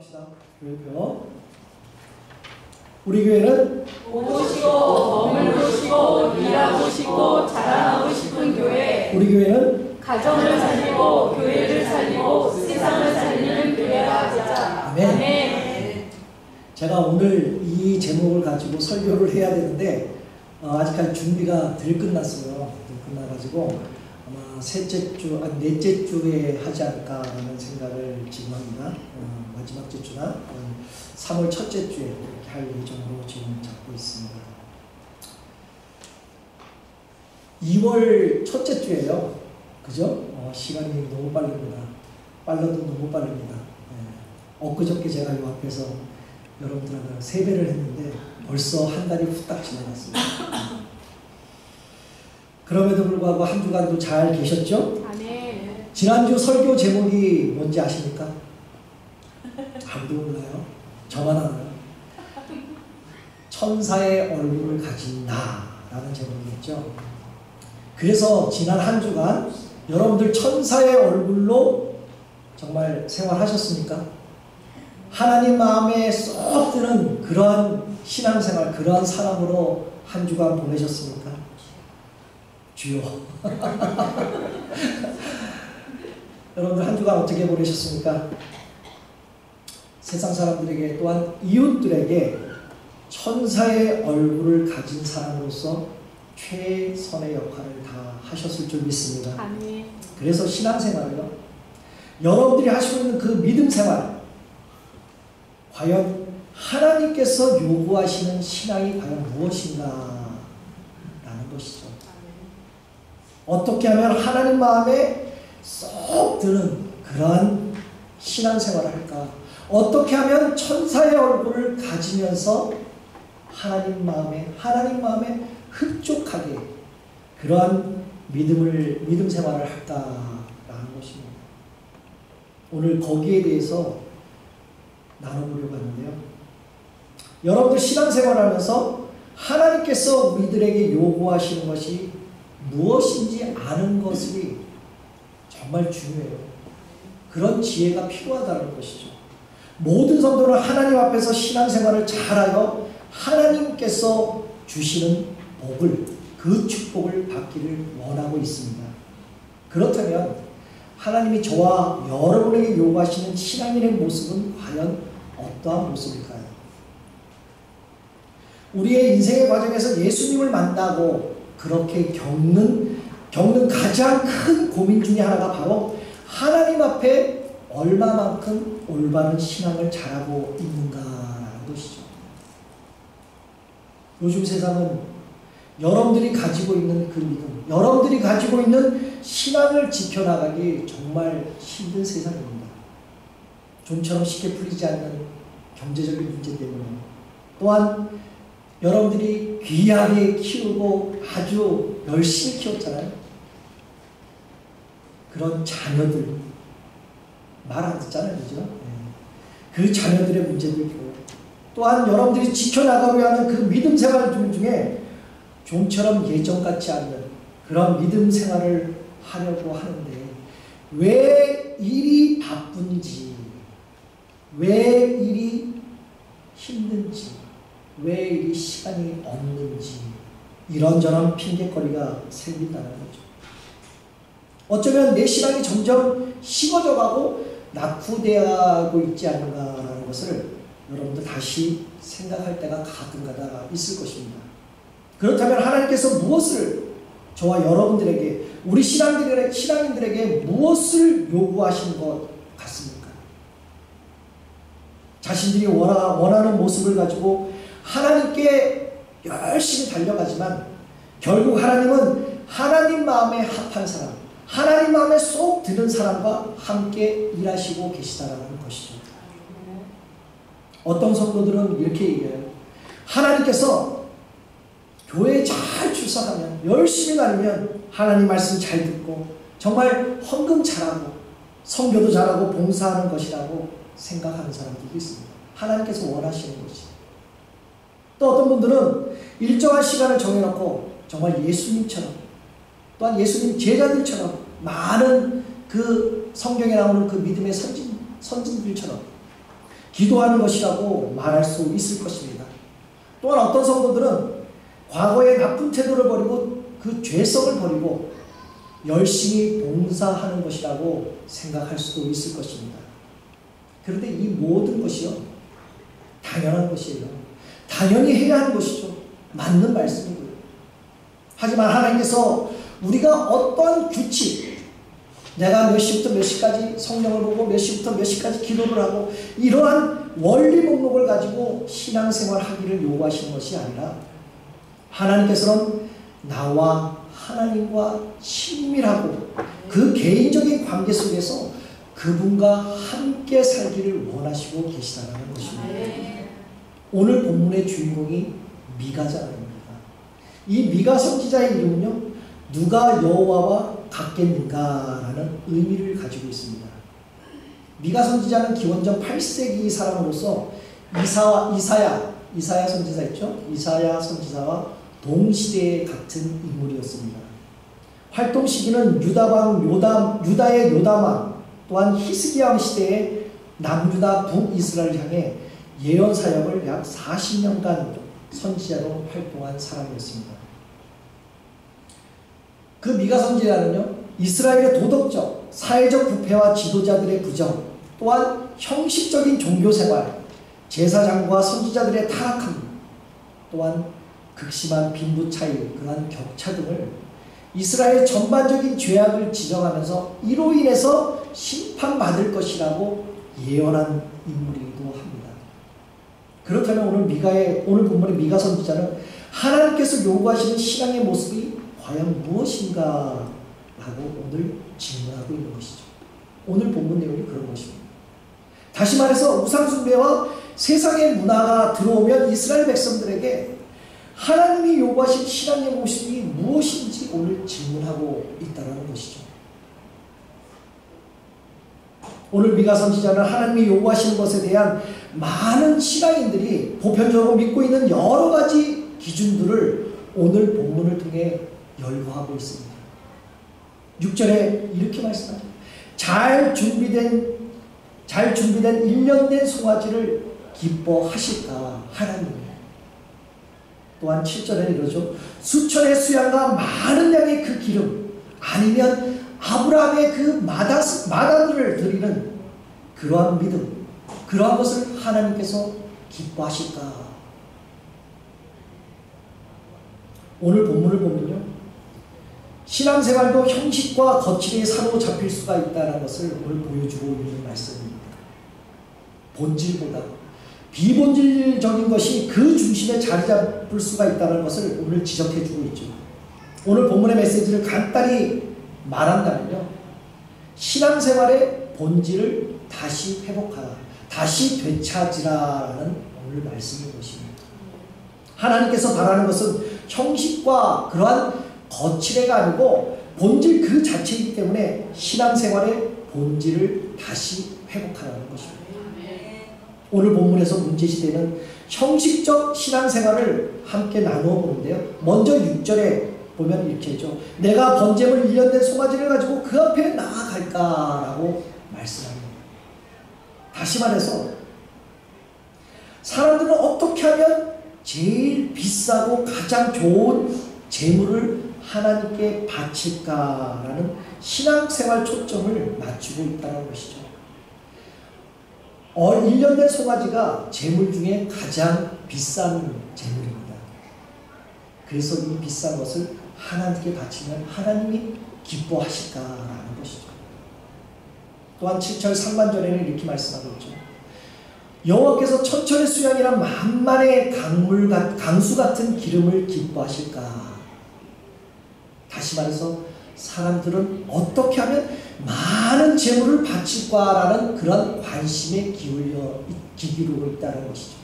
합시다. 교회표. 우리 교회는 오시고 머물고 싶고 일하고 싶고 자라나고 싶은 교회. 우리 교회는 가정을 살리고 교회를 살리고 세상을 살리는 교회가 되자. 아멘. 아멘. 제가 오늘 이 제목을 가지고 설교를 해야 되는데 아직까지 준비가 덜 끝났어요. 덜 끝나가지고 아마 넷째 주에 하지 않을까라는 생각을 지금 합니다. 마지막 주나 3월 첫째 주에 이렇게 할 예정으로 지금 잡고 있습니다. 2월 첫째 주예요. 그죠? 시간이 너무 빠릅니다. 빨라도 너무 빠릅니다. 엊그저께 제가 이 앞에서 여러분들하고 세배를 했는데 벌써 한 달이 후딱 지나갔습니다. 그럼에도 불구하고 한 주간도 잘 계셨죠? 아멘. 지난주 설교 제목이 뭔지 아십니까? 아무도 몰라요? 저만 알아요. 천사의 얼굴을 가진 나라는 제목이었죠. 그래서 지난 한 주간 여러분들 천사의 얼굴로 정말 생활하셨습니까? 하나님 마음에 쏙 드는 그러한 신앙생활, 그러한 사람으로 한 주간 보내셨습니까? 주여. 여러분들 한 주간 어떻게 보내셨습니까? 세상 사람들에게 또한 이웃들에게 천사의 얼굴을 가진 사람으로서 최선의 역할을 다 하셨을 줄 믿습니다. 아멘. 그래서 신앙생활이요. 여러분들이 하시고 있는 그 믿음생활, 과연 하나님께서 요구하시는 신앙이 과연 무엇인가 라는 것이죠. 어떻게 하면 하나님 마음에 쏙 드는 그러한 신앙생활을 할까? 어떻게 하면 천사의 얼굴을 가지면서 하나님 마음에 흡족하게 그러한 믿음 생활을 할까라는 것입니다. 오늘 거기에 대해서 나눠보려고 하는데요. 여러분들 신앙생활하면서 하나님께서 우리들에게 요구하시는 것이 무엇인지 아는 것이 정말 중요해요. 그런 지혜가 필요하다는 것이죠. 모든 성도는 하나님 앞에서 신앙생활을 잘하여 하나님께서 주시는 복을, 그 축복을 받기를 원하고 있습니다. 그렇다면 하나님이 저와 여러분에게 요구하시는 신앙인의 모습은 과연 어떠한 모습일까요? 우리의 인생의 과정에서 예수님을 만나고 그렇게 겪는 가장 큰 고민 중에 하나가 바로 하나님 앞에 얼마만큼 올바른 신앙을 잘하고 있는가라는 것이죠. 요즘 세상은 여러분들이 가지고 있는 그 믿음, 여러분들이 가지고 있는 신앙을 지켜나가기 정말 힘든 세상입니다. 좀처럼 쉽게 풀리지 않는 경제적인 문제 때문에, 또한 여러분들이 귀하게 키우고 아주 열심히 키웠잖아요. 그런 자녀들 말 안 듣잖아요, 그죠? 그 자녀들의 문제도 있고, 또한 여러분들이 지켜나가려 하는 그 믿음 생활 중에 좀처럼 예전 같지 않는 그런 믿음 생활을 하려고 하는데 왜 일이 바쁜지, 왜 일이 힘든지, 왜 일이 시간이 없는지 이런저런 핑계거리가 생긴다는 거죠. 어쩌면 내 신앙이 점점 식어져가고 낙후되어가고 있지 않는가라는 것을 여러분들 다시 생각할 때가 가끔가다 있을 것입니다. 그렇다면 하나님께서 무엇을 저와 여러분들에게, 우리 신앙인들에게 무엇을 요구하신 것 같습니까? 자신들이 원하는 모습을 가지고 하나님께 열심히 달려가지만 결국 하나님은 하나님 마음에 합한 사람, 하나님 마음에 쏙 드는 사람과 함께 일하시고 계시다라는 것이죠. 어떤 성도들은 이렇게 얘기해요. 하나님께서 교회에 잘 출석하면, 열심히 다니면 하나님 말씀 잘 듣고 정말 헌금 잘하고 선교도 잘하고 봉사하는 것이라고 생각하는 사람들이 있습니다. 하나님께서 원하시는 것이. 또 어떤 분들은 일정한 시간을 정해놓고 정말 예수님처럼, 또한 예수님 제자들처럼 많은 그 성경에 나오는 그 믿음의 선진들처럼 기도하는 것이라고 말할 수 있을 것입니다. 또한 어떤 성도들은 과거의 나쁜 태도를 버리고 그 죄성을 버리고 열심히 봉사하는 것이라고 생각할 수도 있을 것입니다. 그런데 이 모든 것이요, 당연한 것이에요. 당연히 해야 하는 것이죠. 맞는 말씀이고요. 하지만 하나님께서 우리가 어떠한 규칙, 내가 몇 시부터 몇 시까지 성경을 보고 몇 시부터 몇 시까지 기도를 하고 이러한 원리 목록을 가지고 신앙생활 하기를 요구하시는 것이 아니라 하나님께서는 나와 하나님과 친밀하고 그 개인적인 관계 속에서 그분과 함께 살기를 원하시고 계시다는 것입니다. 오늘 본문의 주인공이 미가잖아요. 이 미가 선지자의 이름은요, 누가 여호와와 같겠는가라는 의미를 가지고 있습니다. 미가 선지자는 기원전 8세기 사람으로서 이사야 선지자 있죠? 이사야 선지자와 동시대의 같은 인물이었습니다. 활동 시기는 유다의 요담왕 또한 히스기야 왕 시대의 남유다 북이스라엘을 향해 예언 사역을 약 40년간 선지자로 활동한 사람이었습니다. 그 미가 선지자는요, 이스라엘의 도덕적, 사회적 부패와 지도자들의 부정, 또한 형식적인 종교생활, 제사장과 선지자들의 타락함, 또한 극심한 빈부 차이, 그러한 격차 등을 이스라엘 전반적인 죄악을 지적하면서 이로 인해서 심판받을 것이라고 예언한 인물이기도 합니다. 그렇다면 오늘 본문의 미가 선지자는 하나님께서 요구하시는 신앙의 모습이 과연 무엇인가 라고 오늘 질문하고 있는 것이죠. 오늘 본문 내용이 그런 것입니다. 다시 말해서 우상숭배와 세상의 문화가 들어오면 이스라엘 백성들에게 하나님이 요구하신 신앙의 모습이 무엇인지 오늘 질문하고 있다는 것이죠. 오늘 미가 선지자는 하나님이 요구하시는 것에 대한 많은 신앙인들이 보편적으로 믿고 있는 여러 가지 기준들을 오늘 본문을 통해 열거하고 있습니다. 6절에 이렇게 말씀하죠. 잘 준비된 1년 된 송아지를 기뻐하실까 하나님. 또한 7절에 이러죠. 수천의 수양과 많은 양의 그 기름, 아니면 아브라함의 그 마다들을 드리는 그러한 믿음, 그러한 것을 하나님께서 기뻐하실까. 오늘 본문을 보면요, 신앙생활도 형식과 거칠에 사로잡힐 수가 있다는 것을 오늘 보여주고 있는 말씀입니다. 본질보다 비본질적인 것이 그 중심에 자리 잡을 수가 있다는 것을 오늘 지적해주고 있죠. 오늘 본문의 메시지를 간단히 말한다면요, 신앙생활의 본질을 다시 회복하라, 다시 되찾으라라는 오늘 말씀인 것입니다. 하나님께서 바라는 것은 형식과 그러한 거칠애가 아니고 본질 그 자체이기 때문에 신앙생활의 본질을 다시 회복하라는 것입니다. 오늘 본문에서 문제시되는 형식적 신앙생활을 함께 나누어 보는데요. 먼저 6절에 보면 이렇게 했죠. 내가 번제물 1년 된 송아지를 가지고 그 앞에 나아갈까라고 말씀합니다. 다시 말해서 사람들은 어떻게 하면 제일 비싸고 가장 좋은 제물을 하나님께 바칠까라는 신앙생활 초점을 맞추고 있다는 것이죠. 1년 된 송아지가 제물 중에 가장 비싼 제물입니다. 그래서 이 비싼 것을 하나님께 바치면 하나님이 기뻐하실까라는 것이죠. 또한 7절 상반절에는 이렇게 말씀하고 있죠. 여호와께서 천천의 수양이란 만만의 강수 같은 기름을 기뻐하실까. 다시 말해서 사람들은 어떻게 하면 많은 재물을 바칠까라는 그런 관심에 기울고 있다는 것이죠.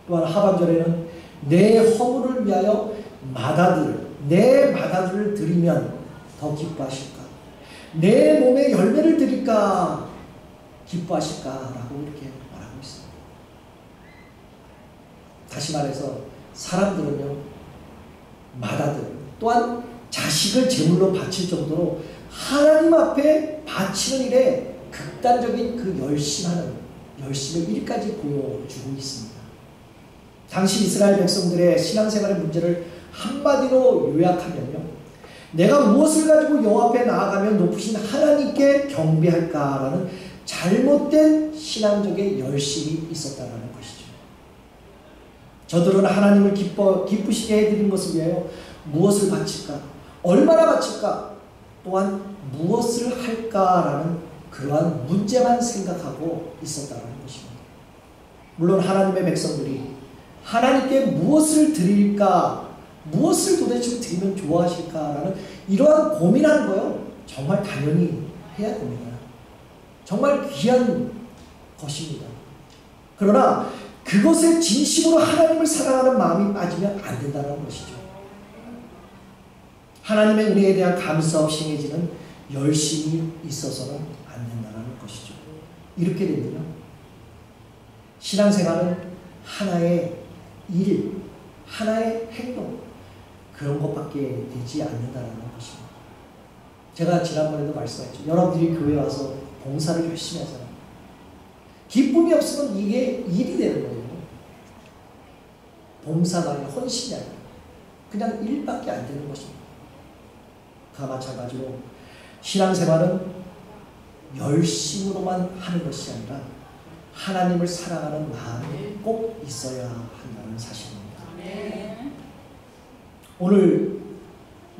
또한 하반절에는 내 허물을 위하여 내 마다들을 드리면 더 기뻐하실까? 내 몸에 열매를 드릴까 기뻐하실까라고 이렇게 말하고 있습니다. 다시 말해서 사람들은요, 마다들 또한 자식을 제물로 바칠 정도로 하나님 앞에 바치는 일에 극단적인 그 열심하는 열심을 일까지 보여주고 있습니다. 당시 이스라엘 백성들의 신앙생활의 문제를 한마디로 요약하면요, 내가 무엇을 가지고 여호와 앞에 나아가면 높으신 하나님께 경배할까라는 잘못된 신앙적인 열심이 있었다는 것이죠. 저들은 하나님을 기쁘시게 해드린 것을 위하여 무엇을 바칠까, 얼마나 바칠까, 또한 무엇을 할까라는 그러한 문제만 생각하고 있었다는 것입니다. 물론 하나님의 백성들이 하나님께 무엇을 드릴까, 무엇을 도대체 드리면 좋아하실까라는 이러한 고민하는 거요, 정말 당연히 해야 됩니다. 정말 귀한 것입니다. 그러나 그것에 진심으로 하나님을 사랑하는 마음이 빠지면 안 된다는 것이죠. 하나님의 은혜에 대한 감사 없이 행해지는 열심이 있어서는 안 된다는 것이죠. 이렇게 되면요, 신앙생활은 하나의 일, 하나의 행동, 그런 것밖에 되지 않는다는 것입니다. 제가 지난번에도 말씀했죠. 여러분들이 교회 와서 봉사를 열심히 하잖아요. 기쁨이 없으면 이게 일이 되는 거예요. 봉사가 아니라 헌신이 아니라 그냥 일밖에 안 되는 것입니다. 그와 마찬가지로 신앙생활은 열심으로만 하는 것이 아니라 하나님을 사랑하는 마음이 꼭 있어야 한다는 사실입니다. 오늘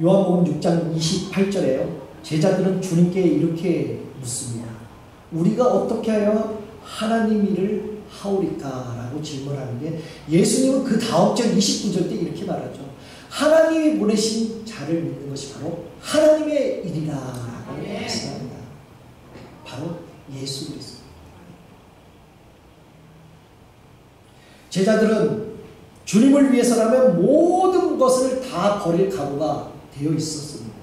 요한복음 6장 28절에요. 제자들은 주님께 이렇게 묻습니다. 우리가 어떻게 하여 하나님 일을 하오리까? 라고 질문하는데, 예수님은 그 다음 절 29절 때 이렇게 말하죠. 하나님이 보내신 자를 믿는 것이 바로 하나님의 일이라 라고 말씀합니다. 바로 예수 그리스도. 제자들은 주님을 위해서라면 모든 것을 다 버릴 각오가 되어 있었습니다.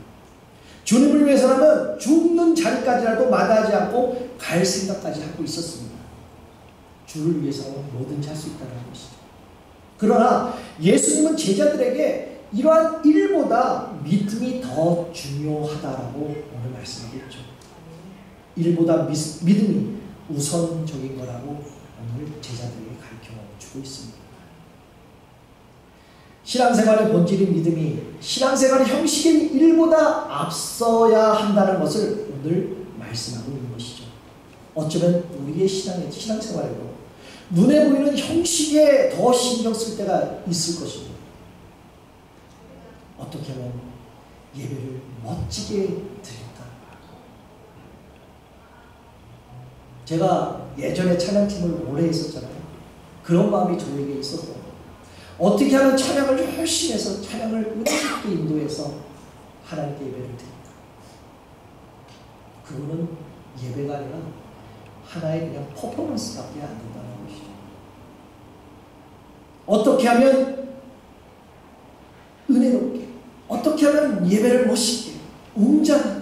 주님을 위해서라면 죽는 자리까지라도 마다하지 않고 갈 생각까지 하고 있었습니다. 주를 위해서라면 뭐든지 할 수 있다는 것이죠. 그러나 예수님은 제자들에게 이러한 일보다 믿음이 더 중요하다라고 오늘 말씀하고 있죠. 일보다 믿음이 우선적인 거라고 오늘 제자들에게 가르쳐주고 있습니다. 신앙생활의 본질인 믿음이 신앙생활의 형식인 일보다 앞서야 한다는 것을 오늘 말씀하고 있는 것이죠. 어쩌면 우리의 신앙생활에도 눈에 보이는 형식에 더 신경 쓸 때가 있을 것입니다. 어떻게 하면 예배를 멋지게 드릴까? 제가 예전에 찬양팀을 오래 했었잖아요. 그런 마음이 저에게 있었어요. 어떻게 하면 찬양을 열심히 해서 찬양을 은혜롭게 인도해서 하나님께 예배를 드릴까? 그거는 예배가 아니라 하나의 그냥 퍼포먼스밖에 안 된다는 것이죠. 어떻게 하면 은혜롭게, 어떻게 하면 예배를 멋있게, 웅장하게,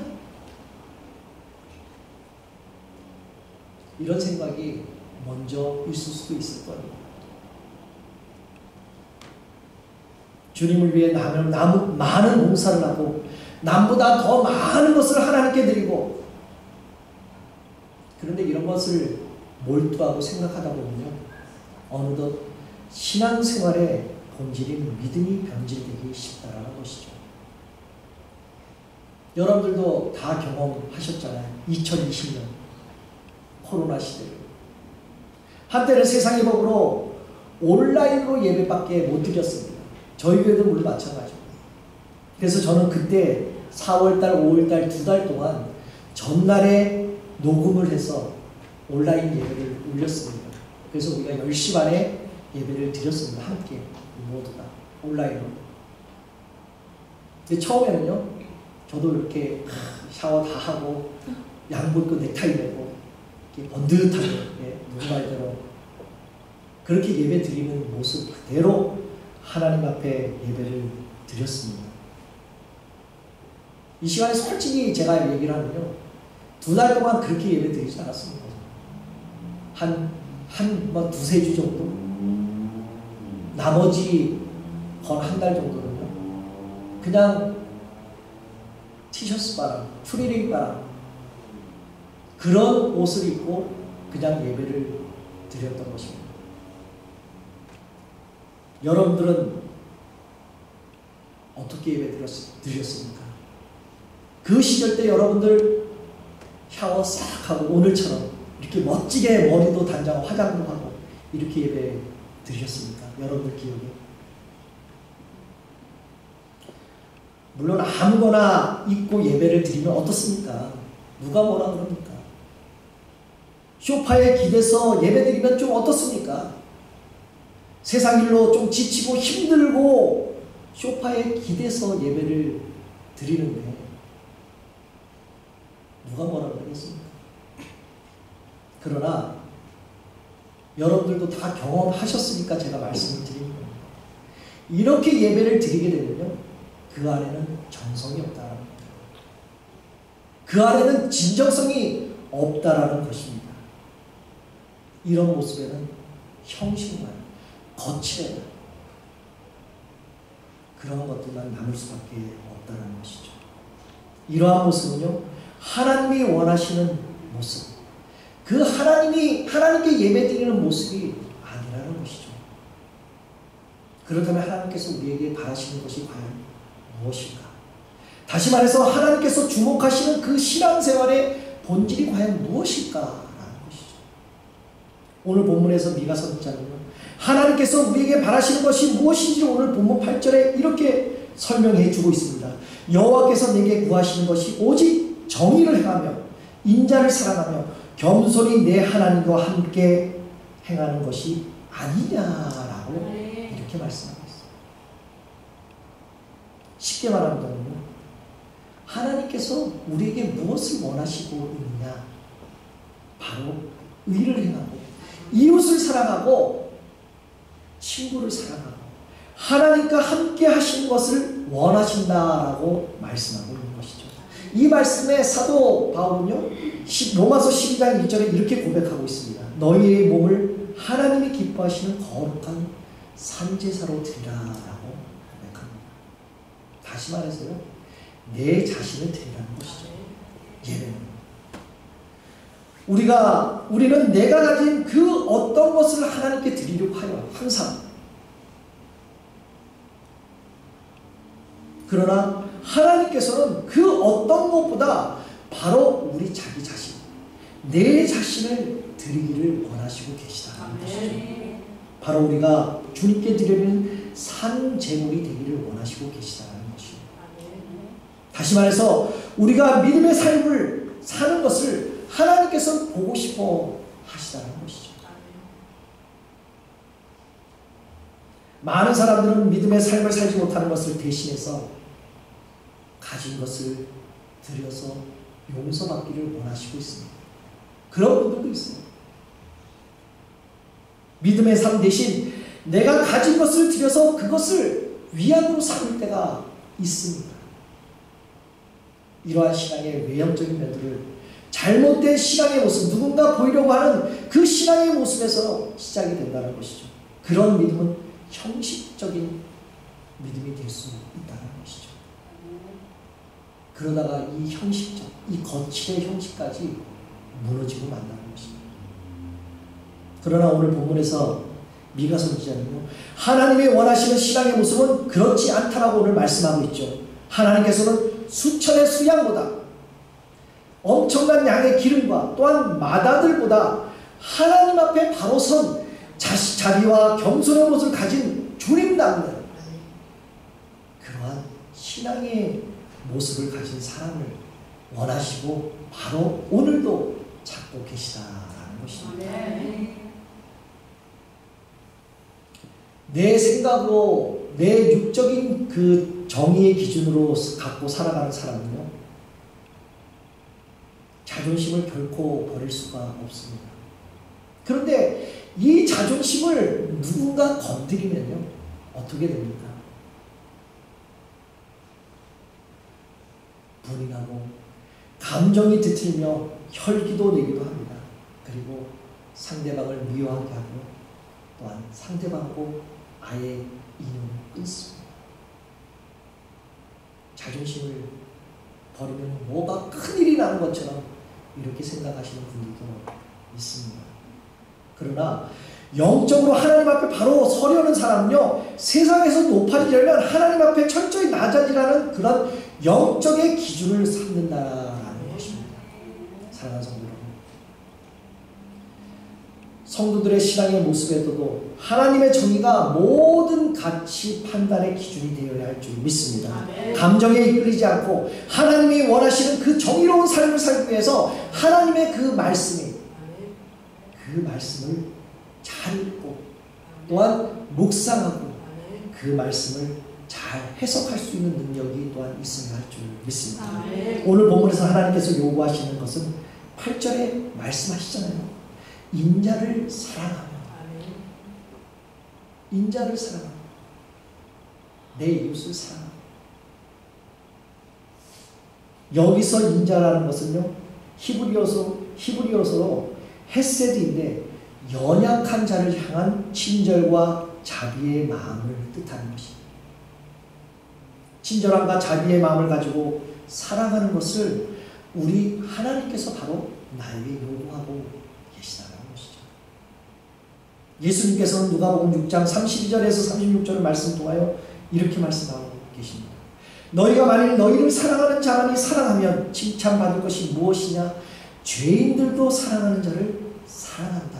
이런 생각이 먼저 있을 수도 있을 거예요. 주님을 위해 많은 봉사를 하고 남보다 더 많은 것을 하나님께 드리고, 그런데 이런 것을 몰두하고 생각하다 보면요, 어느덧 신앙생활의 본질인 믿음이 변질되기 쉽다라는 것이죠. 여러분들도 다 경험하셨잖아요. 2020년 코로나 시대를. 한때는 세상의 법으로 온라인으로 예배밖에 못 드렸습니다. 저희 교회도 물론 마찬가지입니다. 그래서 저는 그때 4월달, 5월달 2달 동안 전날에 녹음을 해서 온라인 예배를 올렸습니다. 그래서 우리가 10시 반에 예배를 드렸습니다. 함께 모두가 온라인으로. 근데 처음에는요, 저도 이렇게 샤워 다 하고 양복 입고 넥타이 메고 이렇게 번듯하게, 누구 말대로 그렇게 예배 드리는 모습 그대로 하나님 앞에 예배를 드렸습니다. 이 시간에 솔직히 제가 얘기를 하면요, 2달 동안 그렇게 예배 드리지 않았습니다. 두세 주 정도? 나머지 건 한 달 정도는요, 그냥 티셔츠 바람, 추리닝 바람, 그런 옷을 입고 그냥 예배를 드렸던 것입니다. 여러분들은 어떻게 예배 드렸습니까? 그 시절 때 여러분들 샤워 싹 하고 오늘처럼 이렇게 멋지게 머리도 단장하고 화장도 하고 이렇게 예배 드리셨습니까? 여러분들 기억에? 물론 아무거나 입고 예배를 드리면 어떻습니까? 누가 뭐라 그럽니까? 소파에 기대서 예배 드리면 좀 어떻습니까? 세상 일로 좀 지치고 힘들고 소파에 기대서 예배를 드리는데 누가 뭐라 그러겠습니까? 그러나 여러분들도 다 경험하셨으니까 제가 말씀을 드리는 겁니다. 이렇게 예배를 드리게 되면요, 그 안에는 정성이 없다라는 겁니다. 그 안에는 진정성이 없다라는 것입니다. 이런 모습에는 형식만, 거칠애만, 그런 것들만 남을 수밖에 없다는 것이죠. 이러한 모습은요, 하나님이 원하시는 모습, 그 하나님께 예배드리는 모습이 아니라는 것이죠. 그렇다면 하나님께서 우리에게 바라시는 것이 과연 무엇일까? 다시 말해서 하나님께서 주목하시는 그 신앙생활의 본질이 과연 무엇일까라는 것이죠. 오늘 본문에서 미가 선지자는요, 하나님께서 우리에게 바라시는 것이 무엇인지 오늘 본문 8절에 이렇게 설명해 주고 있습니다. 여호와께서 내게 구하시는 것이 오직 정의를 행하며 인자를 사랑하며 겸손히 내 하나님과 함께 행하는 것이 아니냐라고 이렇게 말씀하고 있어요. 쉽게 말하면요, 하나님께서 우리에게 무엇을 원하시고 있느냐? 바로 의를 행하고 이웃을 사랑하고 친구를 사랑하고 하나님과 함께 하시는 것을 원하신다라고 말씀하고 있는 것이죠. 이 말씀에 사도 바울은요, 로마서 12장 1절에 이렇게 고백하고 있습니다. 너희의 몸을 하나님이 기뻐하시는 거룩한 산제사로 드리라라고 고백합니다. 다시 말해서요, 내 자신을 드리라는 것이죠. 예배는 우리는 내가 가진 그 어떤 것을 하나님께 드리려고 하여 항상, 그러나 하나님께서는 그 어떤 것보다 바로 우리 자기 자신, 내 자신을 드리기를 원하시고 계시다는 것이죠. 바로 우리가 주님께 드리는 산 제물이 되기를 원하시고 계시다는 것이죠. 다시 말해서 우리가 믿음의 삶을 사는 것을 하나님께서는 보고 싶어 하시다는 것이죠. 많은 사람들은 믿음의 삶을 살지 못하는 것을 대신해서 가진 것을 드려서 용서받기를 원하시고 있습니다. 그런 분들도 있어요. 믿음의 삶 대신 내가 가진 것을 드려서 그것을 위안으로 삼을 때가 있습니다. 이러한 신앙의 외형적인 면들을, 잘못된 신앙의 모습, 누군가 보이려고 하는 그 신앙의 모습에서 시작이 된다는 것이죠. 그런 믿음은 형식적인 믿음이 될 수 있다는 것이죠. 그러다가 이 형식적, 이 거칠의 형식까지 무너지고 만다는 것입니다. 그러나 오늘 본문에서 미가 선지자는요, 하나님이 원하시는 신앙의 모습은 그렇지 않다라고 오늘 말씀하고 있죠. 하나님께서는 수천의 수양보다, 엄청난 양의 기름과 또한 마다들보다 하나님 앞에 바로 선 자비와 겸손의 모습을 가진 주님답니다. 그러한 신앙의 모습을 가진 사람을 원하시고 바로 오늘도 찾고 계시다라는 것입니다. 내 생각으로, 내 육적인 그 정의의 기준으로 갖고 살아가는 사람은요, 자존심을 결코 버릴 수가 없습니다. 그런데 이 자존심을 누군가 건드리면요, 어떻게 됩니까? 불이 나고 감정이 뒤틀며 혈기도 내기도 합니다. 그리고 상대방을 미워하게 하고 또한 상대방하고 아예 인연을 끊습니다. 자존심을 버리면 뭐가 큰일이 나는 것처럼 이렇게 생각하시는 분들도 있습니다. 그러나 영적으로 하나님 앞에 바로 서려는 사람은요, 세상에서 높아지려면 하나님 앞에 철저히 낮아지라는 그런 영적의 기준을 삼는다라는 것입니다. 사랑하는 성도 여러분, 성도들의 신앙의 모습에도 하나님의 정의가 모든 가치 판단의 기준이 되어야 할 줄 믿습니다. 감정에 이끌리지 않고 하나님이 원하시는 그 정의로운 삶을 살기 위해서 하나님의 그 말씀을 잘 읽고 또한 묵상하고 그 말씀을 잘 해석할 수 있는 능력이 또한 있어야 할 줄 믿습니다. 오늘 본문에서 하나님께서 요구하시는 것은 8절에 말씀하시잖아요. 인자를 사랑하며, 인자를 사랑하며 내 이웃을 사랑하며. 여기서 인자라는 것은요, 히브리어서로 헤세드인데 연약한 자를 향한 친절과 자비의 마음을 뜻하는 것입니다. 친절함과 자비의 마음을 가지고 살아가는 것을 우리 하나님께서 바로 나에게 요구하고 계시다는 것이죠. 예수님께서는 누가복음 6장 32절에서 36절을 말씀 통하여 이렇게 말씀하고 계십니다. 너희가 만일 너희를 사랑하는 자만이 사랑하면 칭찬받을 것이 무엇이냐? 죄인들도 사랑하는 자를 사랑한다.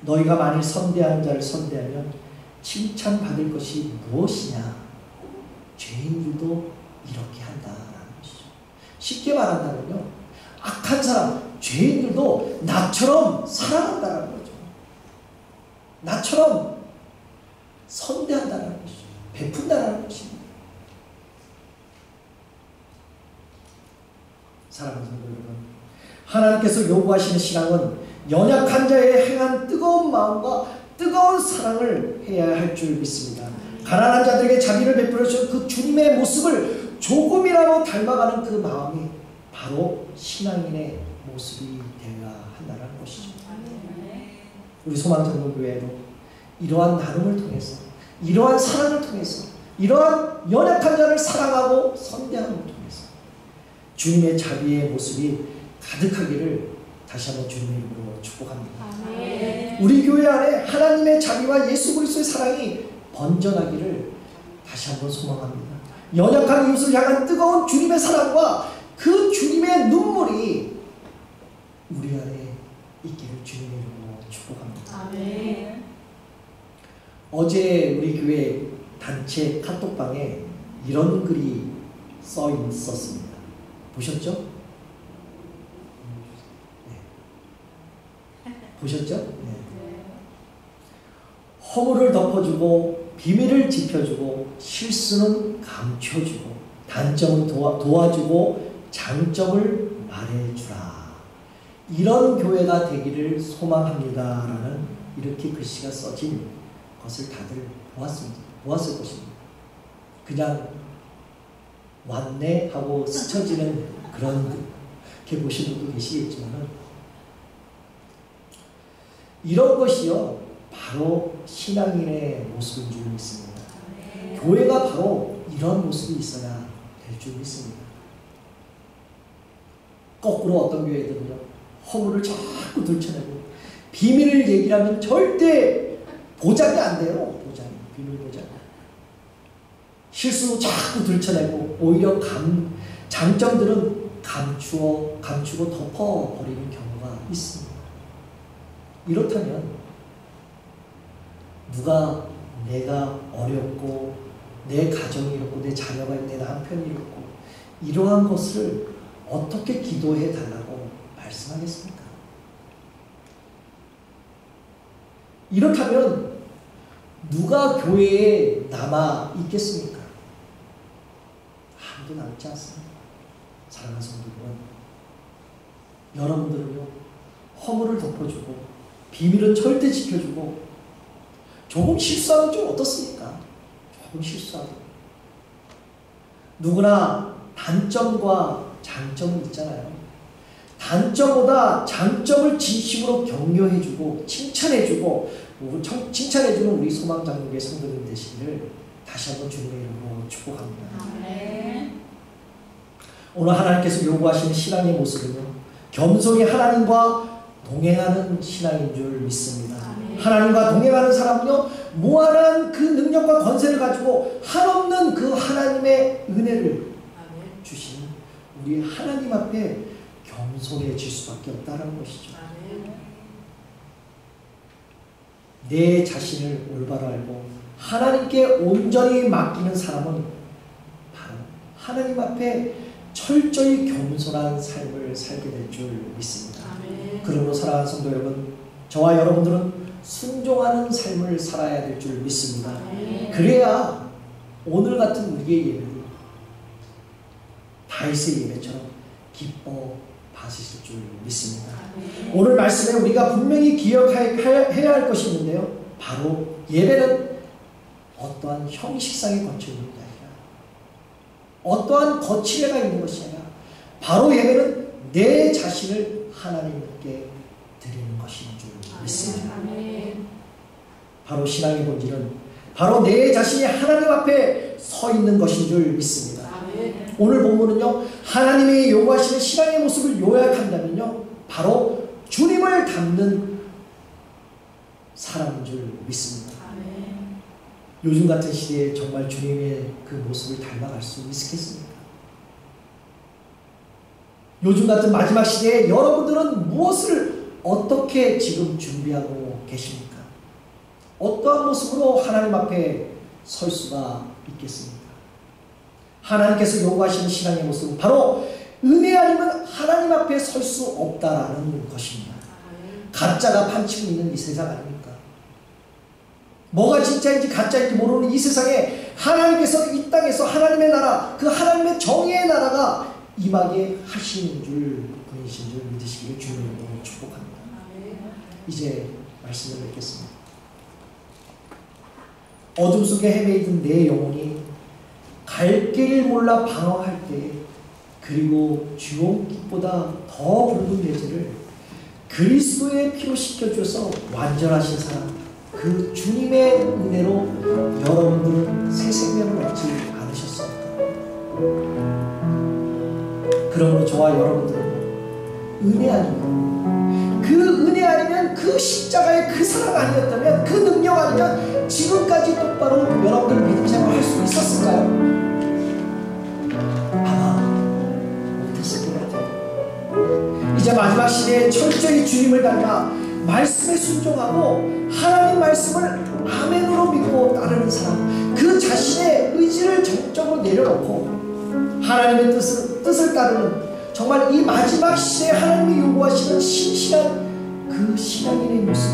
너희가 만일 선대하는 자를 선대하면 칭찬받을 것이 무엇이냐? 죄인들도 이렇게 한다라는 것이죠. 쉽게 말한다면요, 악한 사람, 죄인들도 나처럼 사랑한다는 거죠. 나처럼 선대한다는 것이죠. 베푼다는 것입니다. 사랑하는 성도 여러분, 하나님께서 요구하시는 신앙은 연약한 자에 행한 뜨거운 마음과 뜨거운 사랑을 해야 할 줄 믿습니다. 가난한 자들에게 자비를 베풀어 주신 그 주님의 모습을 조금이라도 닮아가는 그 마음이 바로 신앙인의 모습이 되어야 한다는 것이죠. 우리 소망전도교회도 이러한 나눔을 통해서, 이러한 사랑을 통해서, 이러한 연약한 자를 사랑하고 선대함을 통해서 주님의 자비의 모습이 가득하기를 다시 한번 주님의 이름으로 축복합니다. 우리 교회 안에 하나님의 자비와 예수 그리스도의 사랑이 번져나기를 다시 한번 소망합니다. 연약한 이웃을 향한 뜨거운 주님의 사랑과 그 주님의 눈물이 우리 안에 있기를 주님의 이름으로 축복합니다. 어제 우리 교회 단체 카톡방에 이런 글이 써 있었습니다. 보셨죠? 보셨죠? 네. 허물을 덮어주고 비밀을 지켜주고 실수는 감춰주고 단점은 도와주고 장점을 말해주라. 이런 교회가 되기를 소망합니다라는 이렇게 글씨가 써진 것을 다들 보았을 것입니다. 그냥 왔네 하고 스쳐지는 그렇게 보시는 분도 계시겠지만, 이런 것이요 바로 신앙인의 모습인 줄 믿습니다. 교회가 바로 이런 모습이 있어야 될 줄 믿습니다. 거꾸로 어떤 교회들은요, 허물을 자꾸 들춰내고 비밀을 얘기하면 절대 보장이 안 돼요. 비밀 보장. 실수도 자꾸 들춰내고 오히려 장점들은 감추고 덮어버리는 경우가 있습니다. 이렇다면 누가 내가 어렵고 내 가정이 이렇고 내 자녀가 있고 내 남편이 이렇고 이러한 것을 어떻게 기도해 달라고 말씀하겠습니까? 이렇다면 누가 교회에 남아 있겠습니까? 아무도 남지 않습니다. 사랑하는 성도 여러분, 여러분들은요 허물을 덮어주고 비밀은 절대 지켜주고 조금 실수하면 좀 어떻습니까? 조금 실수하고 누구나 단점과 장점은 있잖아요. 단점보다 장점을 진심으로 격려해주고 칭찬해주는 우리 소망장로교회 성도님 되시기를 다시 한번 주님의 이름으로 축복합니다. 오늘 하나님께서 요구하시는 신앙의 모습은요, 겸손히 하나님과 동행하는 신앙인 줄 믿습니다. 하나님과 동행하는 사람은요, 무한한 그 능력과 권세를 가지고 한없는 그 하나님의 은혜를 주시는 우리 하나님 앞에 겸손해질 수밖에 없다는 것이죠. 내 자신을 올바로 알고 하나님께 온전히 맡기는 사람은 바로 하나님 앞에 철저히 겸손한 삶을 살게 될 줄 믿습니다. 그러므로 사랑하는 성도 여러분, 저와 여러분들은 순종하는 삶을 살아야 될 줄 믿습니다. 그래야 오늘 같은 우리의 예배도 다윗의 예배처럼 기뻐 받으실 줄 믿습니다. 오늘 말씀에 우리가 분명히 기억해야 할 것이 있는데요, 바로 예배는 어떠한 형식상에 거쳐 있는 게 아니라, 어떠한 거칠애가 있는 것이 아니라, 바로 예배는 내 자신을 하나님께 드리는 것인 줄 믿습니다. 바로 신앙의 본질은 바로 내 자신이 하나님 앞에 서 있는 것인 줄 믿습니다. 오늘 본문은요, 하나님이 요구하시는 신앙의 모습을 요약한다면요, 바로 주님을 닮는 사람인 줄 믿습니다. 요즘 같은 시대에 정말 주님의 그 모습을 닮아갈 수 있겠습니까? 요즘 같은 마지막 시대에 여러분들은 무엇을 어떻게 지금 준비하고 계십니까? 어떠한 모습으로 하나님 앞에 설 수가 있겠습니까? 하나님께서 요구하시는 신앙의 모습은 바로 은혜 아니면 하나님 앞에 설 수 없다라는 것입니다. 가짜가 판치고 있는 이 세상 아닙니까? 뭐가 진짜인지 가짜인지 모르는 이 세상에 하나님께서 이 땅에서 하나님의 나라, 그 하나님의 정의의 나라가 임하게 하시는 줄 분이신 줄 믿으시기를 주님으로 축복합니다. 이제 말씀을 맺겠습니다. 어둠 속에 헤매이던 내 영혼이 갈 길을 몰라 방황할 때, 그리고 주홍빛보다 더 붉은 대지를 그리스도의 피로 씻겨주셔서 완전하신 사람, 그 주님의 은혜로 여러분들은 새 생명을 얻지 않으셨습니까? 그러므로 저와 여러분들은 은혜 아니면, 그 은혜 아니면, 그 십자가의 그 사랑 아니었다면, 그 능력 아니면 지금까지 똑바로 여러분들 믿음 생활을 할 수 있었을까요? 아마 못했을 것 같아요. 이제 마지막 시대에 철저히 주님을 닮아 말씀에 순종하고 하나님 말씀을 아멘으로 믿고 따르는 사람, 그 자신의 의지를 적극적으로 내려놓고 하나님의 뜻을 따르는, 정말 이 마지막 시대에 하나님이 요구하시는 신실한 그 신앙인의 모습,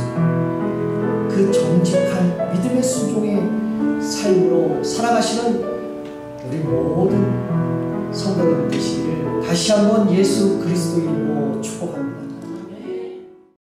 그 정직한 믿음의 순종의 삶으로 살아가시는 우리 모든 성도들 되시기를 다시 한번 예수 그리스도 이름으로 축복합니다.